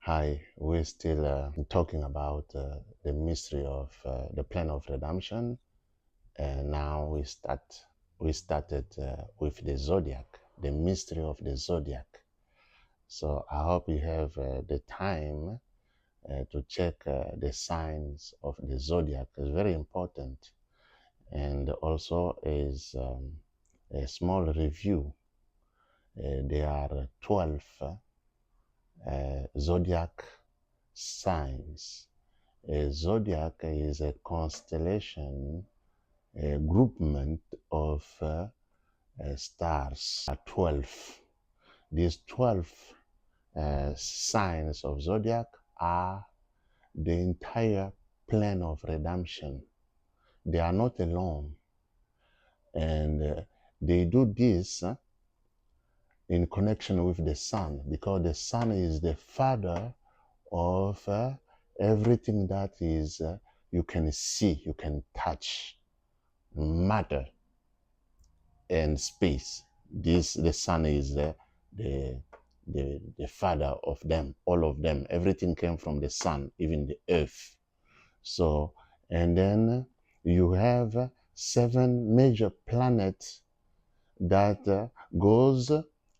Hi, we're still talking about the mystery of the plan of redemption, and now We started with the zodiac, the mystery of the zodiac. So I hope you have the time to check the signs of the zodiac. It's very important, and also is a small review. There are 12 zodiac signs. A zodiac is a constellation, a groupment of stars. 12. These 12 signs of zodiac are the entire plan of redemption. They are not alone. And they do this in connection with the sun, because the sun is the father of everything that is you can see, you can touch, matter and space. The sun is the father of them, all of them. Everything came from the sun, even the earth. So, and then you have 7 major planets that goes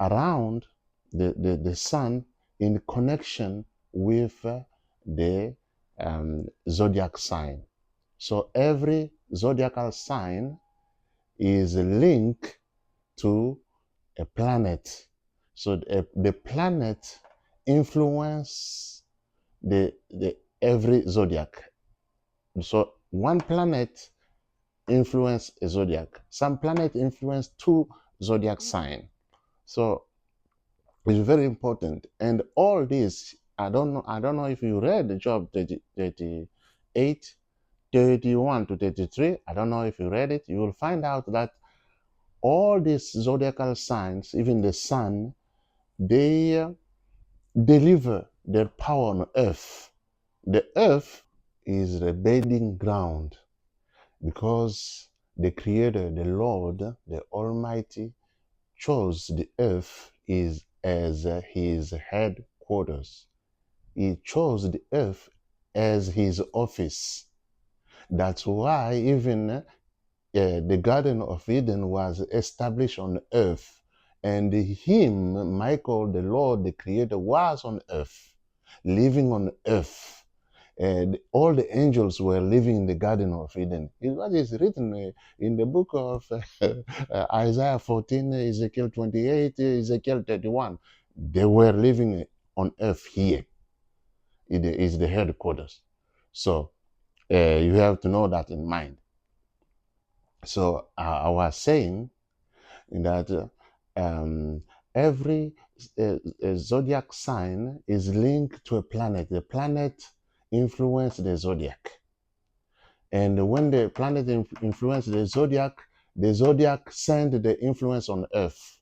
around the sun in connection with the zodiac sign. So every zodiacal sign is linked to a planet. So the planet influence the every zodiac. So one planet influence a zodiac. Some planet influence 2 zodiac sign. So it's very important. And all this, I don't know if you read Job 38, 31 to 33. I don't know if you read it. You will find out that all these zodiacal signs, even the sun, they deliver their power on earth. The earth is the bedding ground because the Creator, the Lord, the Almighty, chose the earth as his headquarters. He chose the earth as his office. That's why even the Garden of Eden was established on earth. And him, Michael, the Lord, the Creator, was on earth, living on earth. And all the angels were living in the Garden of Eden. What is written in the book of Isaiah 14, Ezekiel 28, Ezekiel 31. They were living on earth here. It is the headquarters. So you have to know that in mind. So I was saying that every zodiac sign is linked to a planet. The planet influences the zodiac. And when the planet influences the zodiac send the influence on Earth.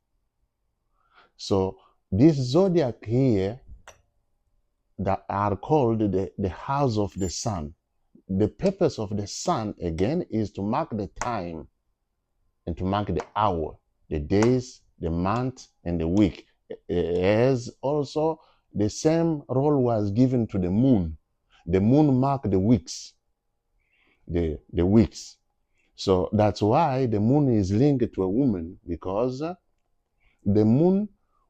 So this zodiac here that are called the house of the sun. The purpose of the sun, again, is to mark the time and to mark the hour, the days, the month, and the week. As also the same role was given to the moon. The moon marked the weeks, the weeks. So that's why the moon is linked to a woman, because the moon,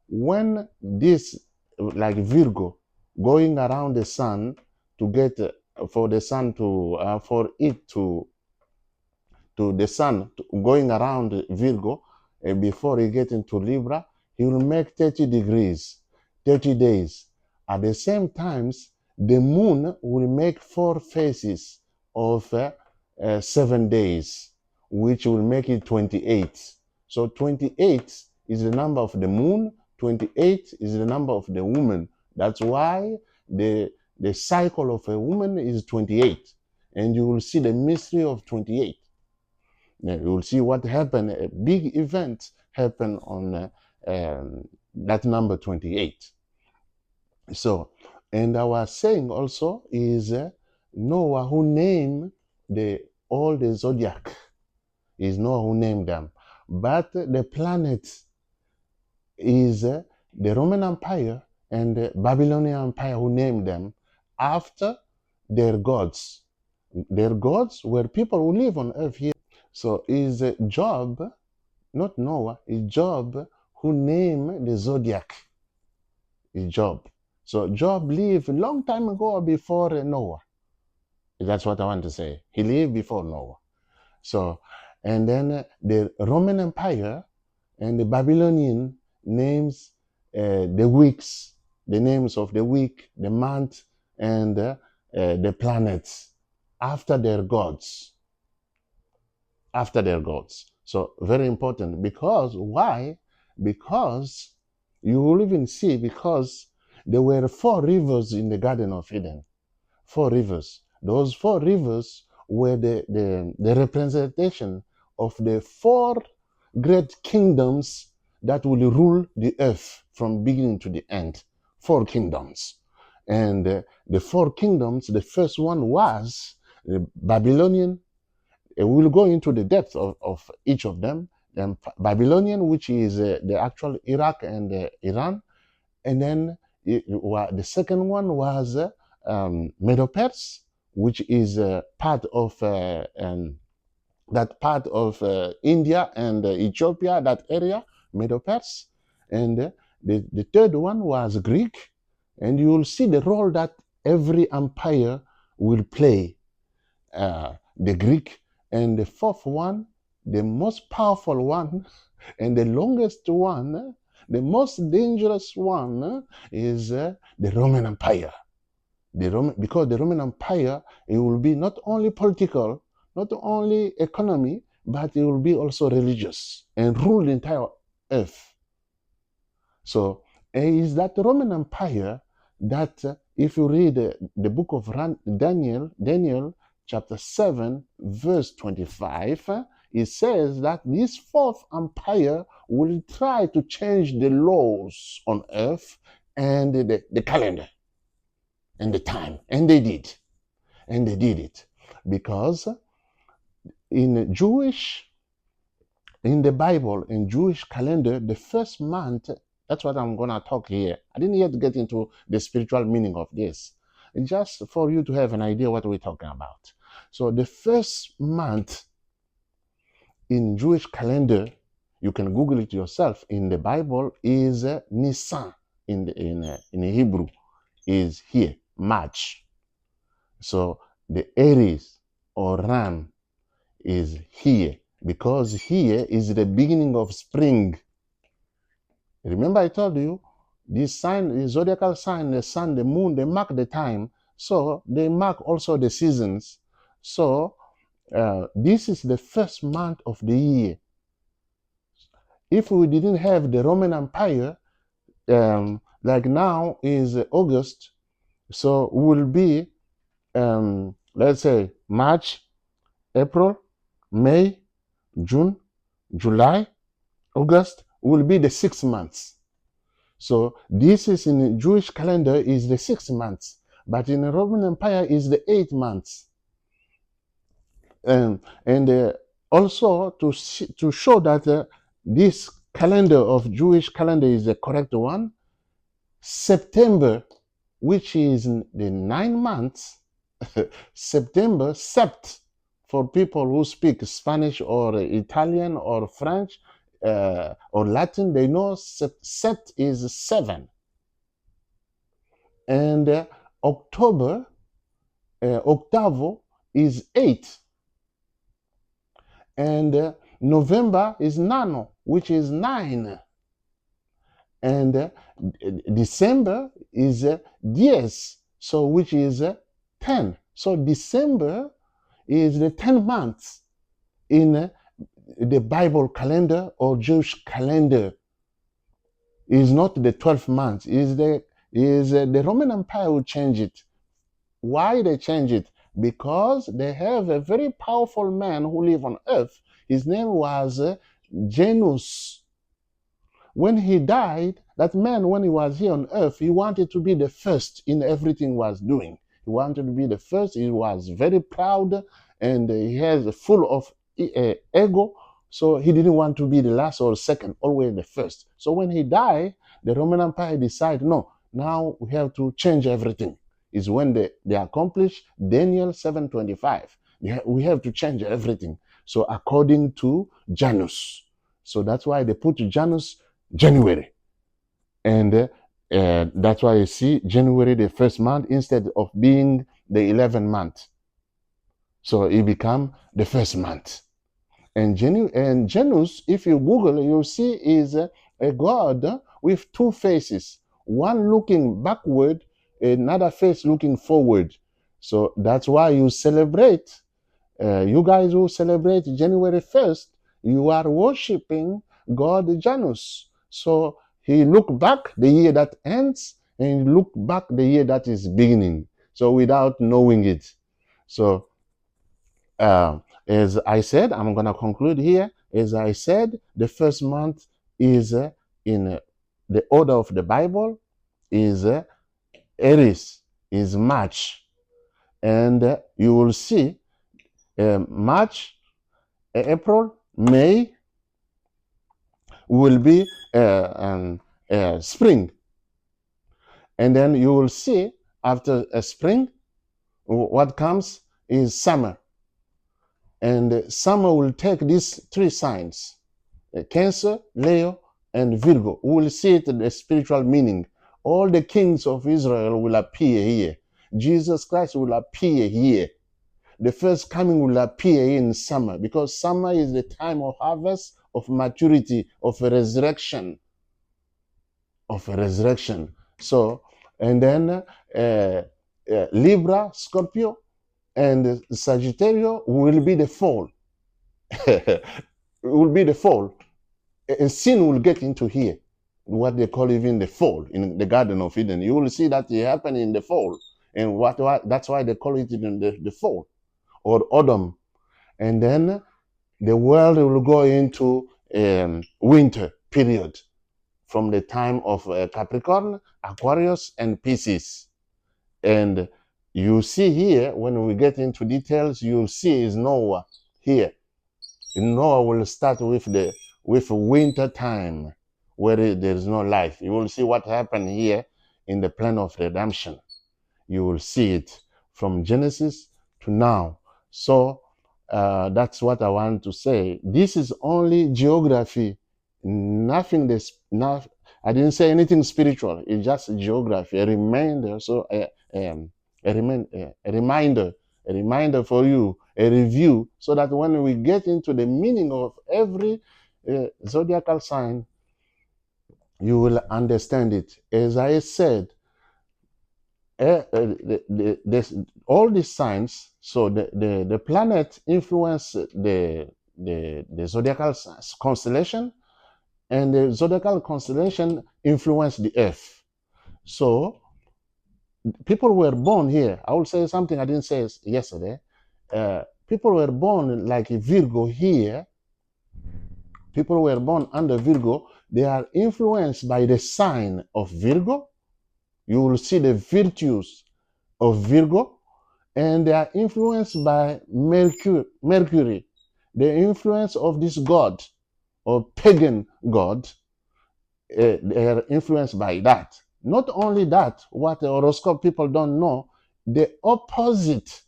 when this, like Virgo, going around the sun to get, for the sun to, for it to the sun going around Virgo, before he get into Libra, he will make 30 degrees, 30 days. At the same times, the moon will make 4 phases of 7 days, which will make it 28. So 28 is the number of the moon, 28 is the number of the woman. That's why the cycle of a woman is 28. And you will see the mystery of 28. You will see what happened. A big event happened on that number 28. So, and I was saying also is Noah who named all the zodiac. Is Noah who named them. But the planet is the Roman Empire and the Babylonian Empire who named them after their gods. Their gods were people who live on earth here. So is Job, not Noah, is Job who named the zodiac. Is Job. So Job lived a long time ago before Noah. That's what I want to say. He lived before Noah. So, and then the Roman Empire and the Babylonian names the weeks, the names of the week, the month, and the planets after their gods. After their gods. So very important. Because why? Because you will even see, because there were 4 rivers in the Garden of Eden. 4 rivers. Those 4 rivers were the representation of the 4 great kingdoms that will rule the earth from beginning to the end. 4 kingdoms. And the 4 kingdoms, the first one was the Babylonian. We'll go into the depth of each of them. Babylonian, which is the actual Iraq and Iran. And then the second one was Medo-Persia, which is part of that part of India and Ethiopia, that area, Medo-Persia. And the third one was Greek. And you will see the role that every empire will play, the Greek. And the fourth one, the most powerful one, and the longest one, the most dangerous one, is the Roman Empire. Because the Roman Empire, it will be not only political, not only economy, but it will be also religious and rule the entire earth. So is that Roman Empire that if you read the book of Daniel chapter 7, verse 25, it says that this 4th empire will try to change the laws on earth and the calendar and the time. And they did. And they did it. Because in the Bible, in Jewish calendar, the first month, that's what I'm going to talk here. I didn't yet get into the spiritual meaning of this. Just for you to have an idea what we're talking about. So the first month in Jewish calendar, you can Google it yourself, in the Bible is Nisan in Hebrew, is here, March. So the Aries or Ram is here, because here is the beginning of spring. Remember I told you, this sign, the zodiacal sign, the sun, the moon, they mark the time. So they mark also the seasons. So this is the first month of the year. If we didn't have the Roman Empire, like now is August, so will be, let's say, March, April, May, June, July, August will be the 6 months. So this is in the Jewish calendar is the 6 months, but in the Roman Empire is the 8 months. And also to show that this calendar of Jewish calendar is the correct one, September, which is the 9 months, September, Sept, for people who speak Spanish or Italian or French or Latin, they know Sept is 7. And October, Octavo is 8. And November is Nano, which is 9. And December is Dies, so which is 10. So December is the 10 months in the Bible calendar or Jewish calendar. Is not the 12 months. Is the Roman Empire will change it. Why they change it? Because they have a very powerful man who lived on earth. His name was Janus. When he died, that man, when he was here on earth, he wanted to be the first in everything he was doing. He wanted to be the first. He was very proud, and he has full of ego. So he didn't want to be the last or second, always the first. So when he died, the Roman Empire decided, no, now we have to change everything. Is when they accomplish Daniel 7:25. We have to change everything. So according to Janus. So that's why they put Janus January. And that's why you see January the first month instead of being the 11th month. So it become the first month. And Janus, if you Google, you'll see is a god with two faces, one looking backward, another face looking forward. So that's why you celebrate, you guys who celebrate January 1st, you are worshiping God Janus. So he look back the year that ends and look back the year that is beginning. So without knowing it. So as I said, I'm going to conclude here. As I said, the first month is in the order of the Bible is Aries, is March. And you will see March, April, May will be spring. And then you will see after spring, what comes is summer. And summer will take these three signs, Cancer, Leo, and Virgo. We will see it in the spiritual meaning. All the kings of Israel will appear here. Jesus Christ will appear here. The first coming will appear in summer, because summer is the time of harvest, of maturity, of a resurrection. So, and then Libra, Scorpio, and Sagittarius will be the fall. Will be the fall. And sin will get into here, what they call even the fall in the Garden of Eden. You will see that it happened in the fall. And that's why they call it in the fall or autumn. And then the world will go into winter period from the time of Capricorn, Aquarius, and Pisces. And you see here, when we get into details, you'll see is Noah here. Noah will start with winter time, where there is no life. You will see what happened here in the plan of redemption. You will see it from Genesis to now. So that's what I want to say. This is only geography, nothing. I didn't say anything spiritual. It's just geography, a reminder. So a reminder for you, a review, so that when we get into the meaning of every zodiacal sign, you will understand it. As I said, all these signs, so the planet influence the zodiacal constellation, and the zodiacal constellation influence the earth. So people were born here. I will say something I didn't say yesterday. People were born like Virgo here. People were born under Virgo. They are influenced by the sign of Virgo. You will see the virtues of Virgo. And they are influenced by Mercury, the influence of this god or pagan god. They are influenced by that. Not only that, what the horoscope people don't know, the opposite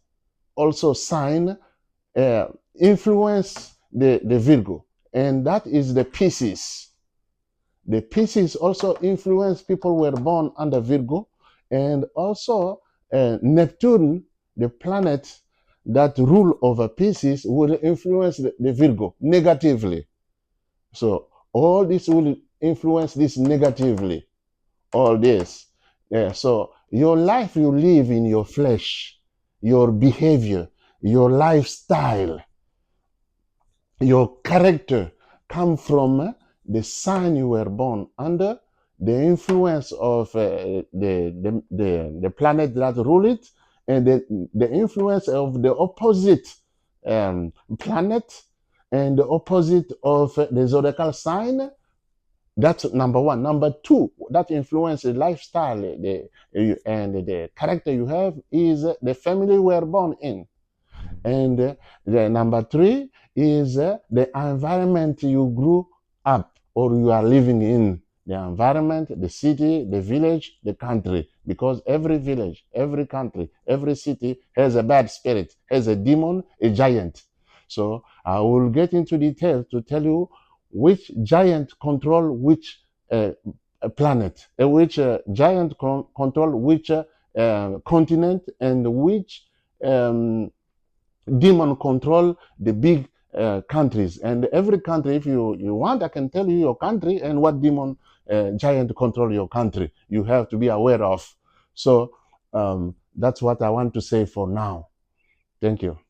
also sign influence the Virgo, and that is the Pisces. The Pisces also influence people who were born under Virgo, and also Neptune, the planet that rule over Pisces, will influence the Virgo negatively. So all this will influence this negatively. All this. So your life you live in your flesh, your behavior, your lifestyle, your character come from the sign you were born under, the influence of the planet that rule it, and the influence of the opposite planet and the opposite of the zodiacal sign. That's number one. Number two, that influence the lifestyle and the character you have is the family we are born in. And the number three is the environment you grew up or you are living in. the environment, the city, the village, the country. Because every village, every country, every city has a bad spirit, has a demon, a giant. So I will get into detail to tell you which giant control which planet, which giant control which continent, and which um, demon control the big countries. And every country, if you want, I can tell you your country and what demon giant control your country. You have to be aware of. So that's what I want to say for now. Thank you.